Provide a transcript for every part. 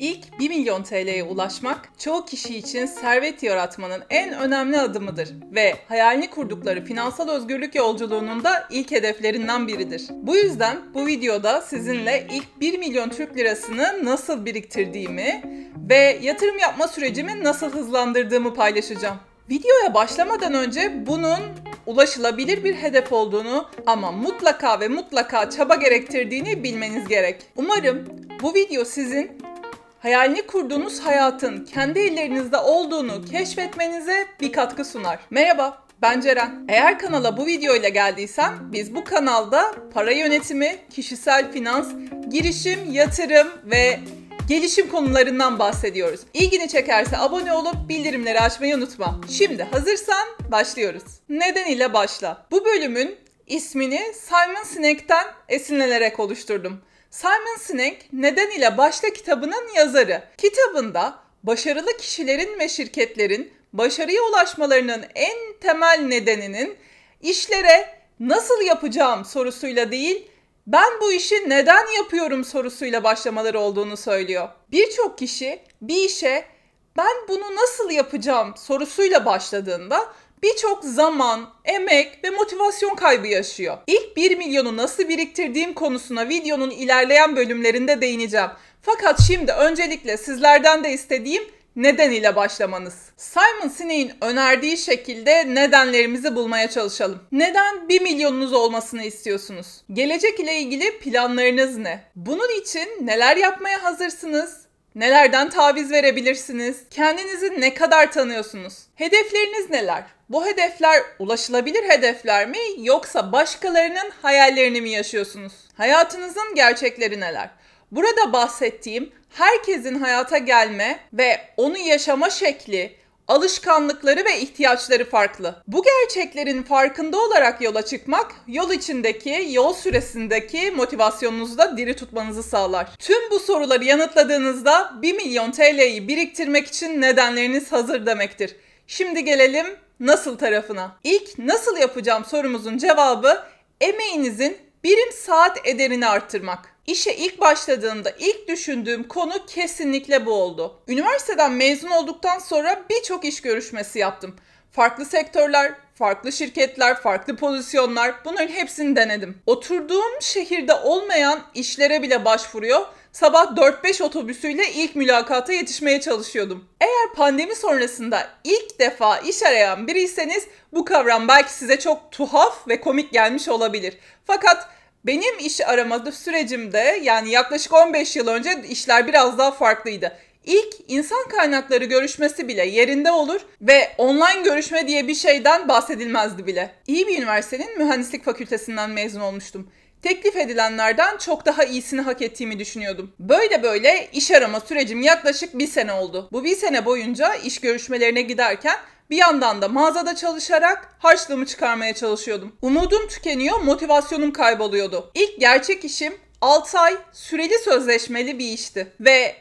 İlk 1 milyon TL'ye ulaşmak çoğu kişi için servet yaratmanın en önemli adımıdır ve hayalini kurdukları finansal özgürlük yolculuğunun da ilk hedeflerinden biridir. Bu yüzden bu videoda sizinle ilk 1 milyon Türk lirasını nasıl biriktirdiğimi ve yatırım yapma sürecimi nasıl hızlandırdığımı paylaşacağım. Videoya başlamadan önce bunun ulaşılabilir bir hedef olduğunu ama mutlaka ve mutlaka çaba gerektirdiğini bilmeniz gerek. Umarım bu video sizin hayalini kurduğunuz hayatın kendi ellerinizde olduğunu keşfetmenize bir katkı sunar. Merhaba, ben Ceren. Eğer kanala bu videoyla geldiysen biz bu kanalda para yönetimi, kişisel finans, girişim, yatırım ve gelişim konularından bahsediyoruz. İlgini çekerse abone olup bildirimleri açmayı unutma. Şimdi hazırsan başlıyoruz. Neden ile başla. Bu bölümün ismini Simon Sinek'ten esinlenerek oluşturdum. Simon Sinek, Neden ile Başla kitabının yazarı. Kitabında başarılı kişilerin ve şirketlerin başarıya ulaşmalarının en temel nedeninin işlere nasıl yapacağım sorusuyla değil, ben bu işi neden yapıyorum sorusuyla başlamaları olduğunu söylüyor. Birçok kişi bir işe ben bunu nasıl yapacağım sorusuyla başladığında birçok zaman, emek ve motivasyon kaybı yaşıyor. İlk 1 milyonu nasıl biriktirdiğim konusuna videonun ilerleyen bölümlerinde değineceğim. Fakat şimdi öncelikle sizlerden de istediğim neden ile başlamanız. Simon Sinek'in önerdiği şekilde nedenlerimizi bulmaya çalışalım. Neden 1 milyonunuz olmasını istiyorsunuz? Gelecek ile ilgili planlarınız ne? Bunun için neler yapmaya hazırsınız? Nelerden taviz verebilirsiniz? Kendinizi ne kadar tanıyorsunuz? Hedefleriniz neler? Bu hedefler ulaşılabilir hedefler mi yoksa başkalarının hayallerini mi yaşıyorsunuz? Hayatınızın gerçekleri neler? Burada bahsettiğim herkesin hayata gelme ve onu yaşama şekli, alışkanlıkları ve ihtiyaçları farklı. Bu gerçeklerin farkında olarak yola çıkmak, yol içindeki, yol süresindeki motivasyonunuzu da diri tutmanızı sağlar. Tüm bu soruları yanıtladığınızda 1 milyon TL'yi biriktirmek için nedenleriniz hazır demektir. Şimdi gelelim nasıl tarafına. İlk nasıl yapacağım sorumuzun cevabı emeğinizin birim saat ederini arttırmak. İşe ilk başladığımda ilk düşündüğüm konu kesinlikle bu oldu. Üniversiteden mezun olduktan sonra birçok iş görüşmesi yaptım. Farklı sektörler, farklı şirketler, farklı pozisyonlar, bunların hepsini denedim. Oturduğum şehirde olmayan işlere bile başvuruyor, sabah 4-5 otobüsüyle ilk mülakata yetişmeye çalışıyordum. Eğer pandemi sonrasında ilk defa iş arayan biriyseniz bu kavram belki size çok tuhaf ve komik gelmiş olabilir. Fakat benim iş arama sürecimde yani yaklaşık 15 yıl önce işler biraz daha farklıydı. İlk insan kaynakları görüşmesi bile yerinde olur ve online görüşme diye bir şeyden bahsedilmezdi bile. İyi bir üniversitenin mühendislik fakültesinden mezun olmuştum. Teklif edilenlerden çok daha iyisini hak ettiğimi düşünüyordum. Böyle iş arama sürecim yaklaşık 1 sene oldu. Bu 1 sene boyunca iş görüşmelerine giderken bir yandan da mağazada çalışarak harçlığımı çıkarmaya çalışıyordum. Umudum tükeniyor, motivasyonum kayboluyordu. İlk gerçek işim 6 ay süreli sözleşmeli bir işti. Ve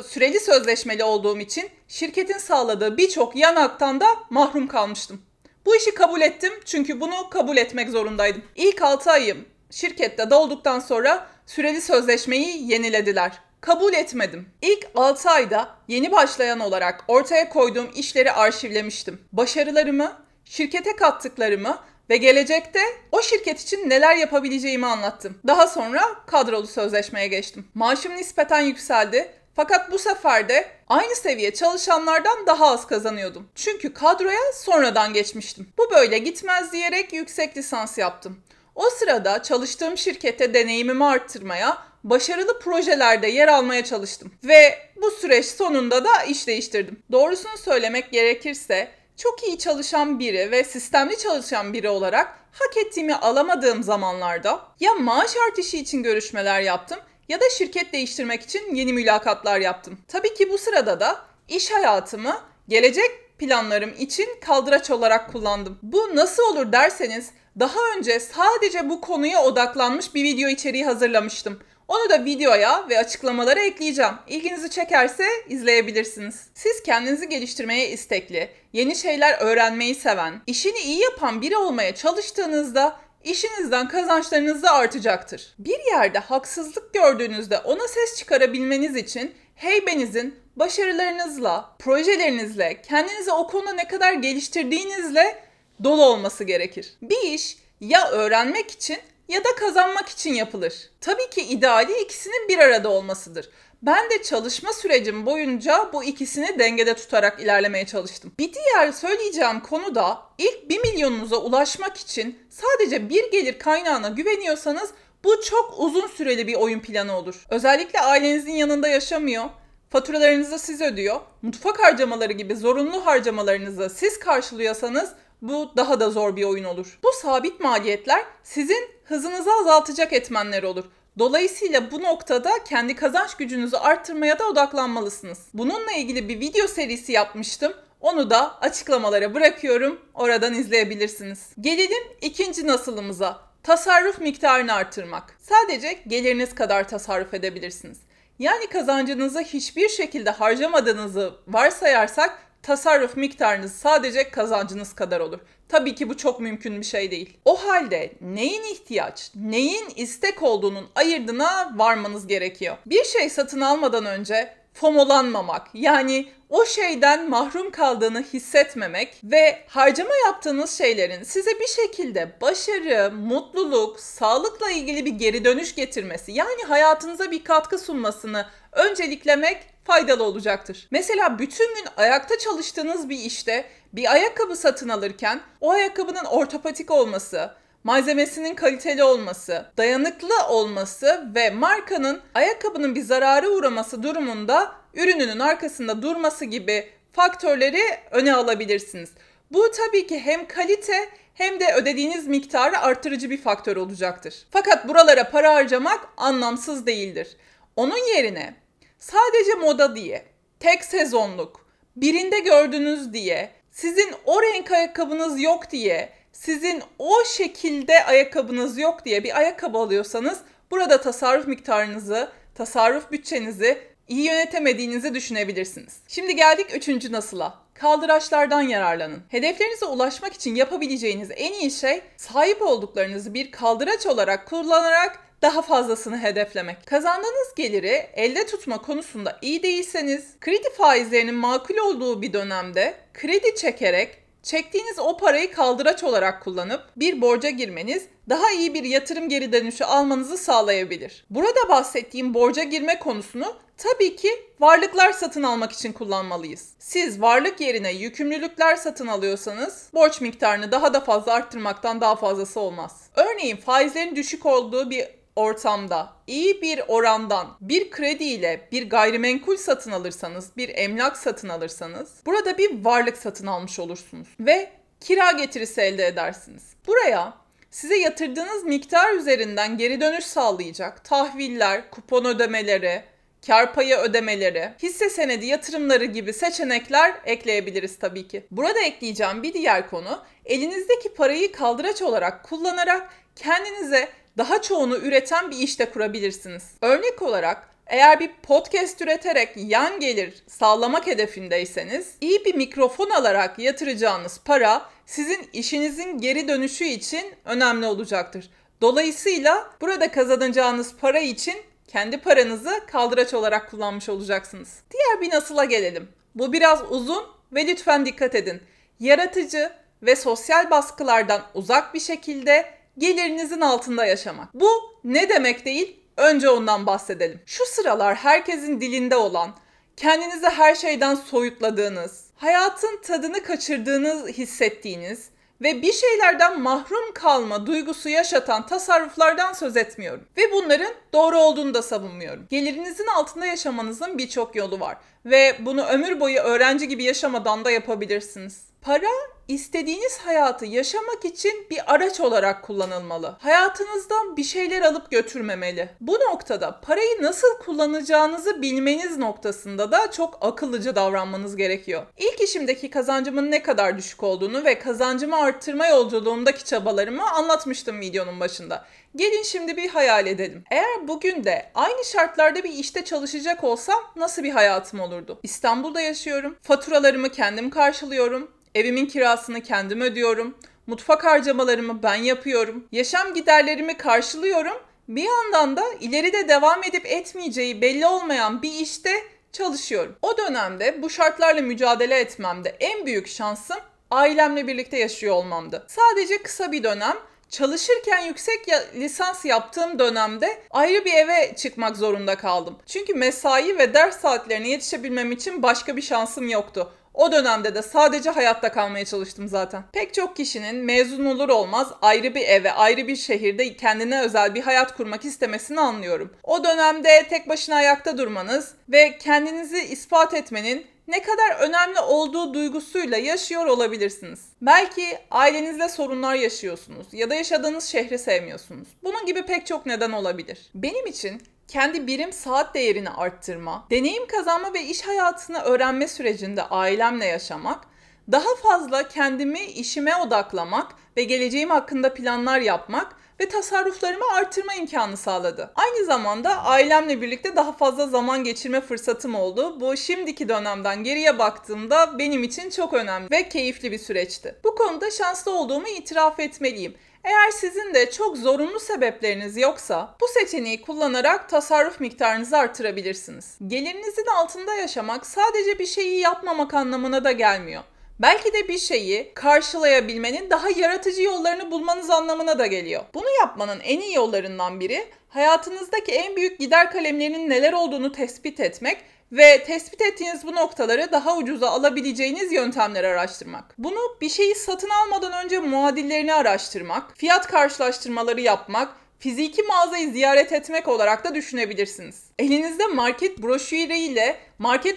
süreli sözleşmeli olduğum için şirketin sağladığı birçok yan haktan da mahrum kalmıştım. Bu işi kabul ettim çünkü bunu kabul etmek zorundaydım. İlk 6 ayım şirkette dolduktan sonra süreli sözleşmeyi yenilediler. Kabul etmedim. İlk 6 ayda yeni başlayan olarak ortaya koyduğum işleri arşivlemiştim. Başarılarımı, şirkete kattıklarımı ve gelecekte o şirket için neler yapabileceğimi anlattım. Daha sonra kadrolu sözleşmeye geçtim. Maaşım nispeten yükseldi. Fakat bu sefer de aynı seviye çalışanlardan daha az kazanıyordum. Çünkü kadroya sonradan geçmiştim. Bu böyle gitmez diyerek yüksek lisans yaptım. O sırada çalıştığım şirkette deneyimimi arttırmaya, başarılı projelerde yer almaya çalıştım. Ve bu süreç sonunda da iş değiştirdim. Doğrusunu söylemek gerekirse çok iyi çalışan biri ve sistemli çalışan biri olarak hak ettiğimi alamadığım zamanlarda ya maaş artışı için görüşmeler yaptım ya da şirket değiştirmek için yeni mülakatlar yaptım. Tabii ki bu sırada da iş hayatımı gelecek planlarım için kaldıraç olarak kullandım. Bu nasıl olur derseniz daha önce sadece bu konuya odaklanmış bir video içeriği hazırlamıştım. Onu da videoya ve açıklamalara ekleyeceğim. İlginizi çekerse izleyebilirsiniz. Siz kendinizi geliştirmeye istekli, yeni şeyler öğrenmeyi seven, işini iyi yapan biri olmaya çalıştığınızda işinizden kazançlarınız da artacaktır. Bir yerde haksızlık gördüğünüzde ona ses çıkarabilmeniz için heybenizin başarılarınızla, projelerinizle, kendinizi o konuda ne kadar geliştirdiğinizle dolu olması gerekir. Bir iş ya öğrenmek için ya da kazanmak için yapılır. Tabii ki ideali ikisinin bir arada olmasıdır. Ben de çalışma sürecim boyunca bu ikisini dengede tutarak ilerlemeye çalıştım. Bir diğer söyleyeceğim konu da ilk 1 milyonunuza ulaşmak için sadece bir gelir kaynağına güveniyorsanız bu çok uzun süreli bir oyun planı olur. Özellikle ailenizin yanında yaşamıyor, faturalarınızı siz ödüyor, mutfak harcamaları gibi zorunlu harcamalarınızı siz karşılıyorsanız bu daha da zor bir oyun olur. Bu sabit maliyetler sizin hızınızı azaltacak etmenler olur. Dolayısıyla bu noktada kendi kazanç gücünüzü arttırmaya da odaklanmalısınız. Bununla ilgili bir video serisi yapmıştım. Onu da açıklamalara bırakıyorum. Oradan izleyebilirsiniz. Gelelim ikinci nasılımıza. Tasarruf miktarını artırmak. Sadece geliriniz kadar tasarruf edebilirsiniz. Yani kazancınızı hiçbir şekilde harcamadığınızı varsayarsak tasarruf miktarınız sadece kazancınız kadar olur. Tabii ki bu çok mümkün bir şey değil. O halde neyin ihtiyaç, neyin istek olduğunun ayırdına varmanız gerekiyor. Bir şey satın almadan önce FOMO'lanmamak, yani o şeyden mahrum kaldığını hissetmemek ve harcama yaptığınız şeylerin size bir şekilde başarı, mutluluk, sağlıkla ilgili bir geri dönüş getirmesi, yani hayatınıza bir katkı sunmasını önceliklemek faydalı olacaktır. Mesela bütün gün ayakta çalıştığınız bir işte bir ayakkabı satın alırken o ayakkabının ortopedik olması, malzemesinin kaliteli olması, dayanıklı olması ve markanın ayakkabının bir zarara uğraması durumunda ürününün arkasında durması gibi faktörleri öne alabilirsiniz. Bu tabii ki hem kalite hem de ödediğiniz miktarı artırıcı bir faktör olacaktır. Fakat buralara para harcamak anlamsız değildir. Onun yerine sadece moda diye, tek sezonluk, birinde gördünüz diye, sizin o renk ayakkabınız yok diye, sizin o şekilde ayakkabınız yok diye bir ayakkabı alıyorsanız burada tasarruf miktarınızı, tasarruf bütçenizi iyi yönetemediğinizi düşünebilirsiniz. Şimdi geldik 3. nasıla. Kaldıraçlardan yararlanın. Hedeflerinize ulaşmak için yapabileceğiniz en iyi şey sahip olduklarınızı bir kaldıraç olarak kullanarak daha fazlasını hedeflemek. Kazandığınız geliri elde tutma konusunda iyi değilseniz, kredi faizlerinin makul olduğu bir dönemde kredi çekerek çektiğiniz o parayı kaldıraç olarak kullanıp bir borca girmeniz daha iyi bir yatırım geri dönüşü almanızı sağlayabilir. Burada bahsettiğim borca girme konusunu tabii ki varlıklar satın almak için kullanmalıyız. Siz varlık yerine yükümlülükler satın alıyorsanız borç miktarını daha da fazla arttırmaktan daha fazlası olmaz. Örneğin faizlerin düşük olduğu bir ortamda iyi bir orandan bir kredi ile bir gayrimenkul satın alırsanız, bir emlak satın alırsanız burada bir varlık satın almış olursunuz ve kira getirisi elde edersiniz. Buraya size yatırdığınız miktar üzerinden geri dönüş sağlayacak tahviller, kupon ödemeleri, kar payı ödemeleri, hisse senedi yatırımları gibi seçenekler ekleyebiliriz tabii ki. Burada ekleyeceğim bir diğer konu, elinizdeki parayı kaldıraç olarak kullanarak kendinize daha çoğunu üreten bir işte kurabilirsiniz. Örnek olarak eğer bir podcast üreterek yan gelir sağlamak hedefindeyseniz iyi bir mikrofon alarak yatıracağınız para sizin işinizin geri dönüşü için önemli olacaktır. Dolayısıyla burada kazanacağınız para için kendi paranızı kaldıraç olarak kullanmış olacaksınız. Diğer bir nasıla gelelim. Bu biraz uzun ve lütfen dikkat edin. Yaratıcı ve sosyal baskılardan uzak bir şekilde gelirinizin altında yaşamak. Bu ne demek değil? Önce ondan bahsedelim. Şu sıralar herkesin dilinde olan, kendinizi her şeyden soyutladığınız, hayatın tadını kaçırdığınız hissettiğiniz ve bir şeylerden mahrum kalma duygusu yaşatan tasarruflardan söz etmiyorum. Ve bunların doğru olduğunu da savunmuyorum. Gelirinizin altında yaşamanızın birçok yolu var ve bunu ömür boyu öğrenci gibi yaşamadan da yapabilirsiniz. Para istediğiniz hayatı yaşamak için bir araç olarak kullanılmalı. Hayatınızdan bir şeyler alıp götürmemeli. Bu noktada parayı nasıl kullanacağınızı bilmeniz noktasında da çok akıllıca davranmanız gerekiyor. İlk işimdeki kazancımın ne kadar düşük olduğunu ve kazancımı arttırma yolculuğumdaki çabalarımı anlatmıştım videonun başında. Gelin şimdi bir hayal edelim. Eğer bugün de aynı şartlarda bir işte çalışacak olsam nasıl bir hayatım olurdu? İstanbul'da yaşıyorum. Faturalarımı kendim karşılıyorum. Evimin kirasını kendim ödüyorum. Mutfak harcamalarımı ben yapıyorum. Yaşam giderlerimi karşılıyorum. Bir yandan da ileride devam edip etmeyeceği belli olmayan bir işte çalışıyorum. O dönemde bu şartlarla mücadele etmemde en büyük şansım ailemle birlikte yaşıyor olmamdı. Sadece kısa bir dönem çalışırken yüksek lisans yaptığım dönemde ayrı bir eve çıkmak zorunda kaldım. Çünkü mesai ve ders saatlerine yetişebilmem için başka bir şansım yoktu. O dönemde de sadece hayatta kalmaya çalıştım zaten. Pek çok kişinin mezun olur olmaz ayrı bir eve, ayrı bir şehirde kendine özel bir hayat kurmak istemesini anlıyorum. O dönemde tek başına ayakta durmanız ve kendinizi ispat etmenin ne kadar önemli olduğu duygusuyla yaşıyor olabilirsiniz. Belki ailenizle sorunlar yaşıyorsunuz ya da yaşadığınız şehri sevmiyorsunuz. Bunun gibi pek çok neden olabilir. Benim için kendi birim saat değerini arttırma, deneyim kazanma ve iş hayatını öğrenme sürecinde ailemle yaşamak, daha fazla kendimi işime odaklamak ve geleceğim hakkında planlar yapmak ve tasarruflarımı artırma imkanı sağladı. Aynı zamanda ailemle birlikte daha fazla zaman geçirme fırsatım oldu. Bu şimdiki dönemden geriye baktığımda benim için çok önemli ve keyifli bir süreçti. Bu konuda şanslı olduğumu itiraf etmeliyim. Eğer sizin de çok zorunlu sebepleriniz yoksa bu seçeneği kullanarak tasarruf miktarınızı artırabilirsiniz. Gelirinizin altında yaşamak sadece bir şeyi yapmamak anlamına da gelmiyor. Belki de bir şeyi karşılayabilmenin daha yaratıcı yollarını bulmanız anlamına da geliyor. Bunu yapmanın en iyi yollarından biri hayatınızdaki en büyük gider kalemlerinin neler olduğunu tespit etmek ve tespit ettiğiniz bu noktaları daha ucuza alabileceğiniz yöntemleri araştırmak. Bunu bir şeyi satın almadan önce muadillerini araştırmak, fiyat karşılaştırmaları yapmak, fiziki mağazayı ziyaret etmek olarak da düşünebilirsiniz. Elinizde market broşürüyle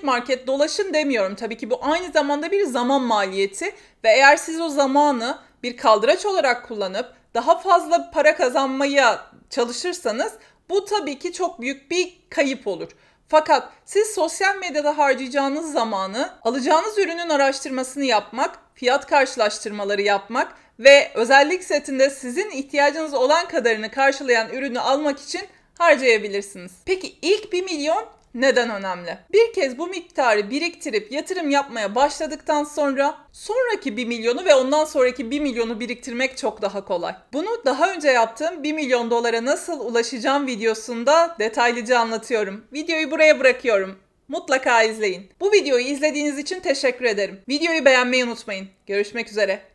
market dolaşın demiyorum. Tabii ki bu aynı zamanda bir zaman maliyeti ve eğer siz o zamanı bir kaldıraç olarak kullanıp daha fazla para kazanmaya çalışırsanız bu tabii ki çok büyük bir kayıp olur. Fakat siz sosyal medyada harcayacağınız zamanı alacağınız ürünün araştırmasını yapmak, fiyat karşılaştırmaları yapmak ve özellik setinde sizin ihtiyacınız olan kadarını karşılayan ürünü almak için harcayabilirsiniz. Peki ilk 1 milyon neden önemli? Bir kez bu miktarı biriktirip yatırım yapmaya başladıktan sonra sonraki 1 milyonu ve ondan sonraki 1 milyonu biriktirmek çok daha kolay. Bunu daha önce yaptığım 1 milyon dolara nasıl ulaşacağım videosunda detaylıca anlatıyorum. Videoyu buraya bırakıyorum. Mutlaka izleyin. Bu videoyu izlediğiniz için teşekkür ederim. Videoyu beğenmeyi unutmayın. Görüşmek üzere.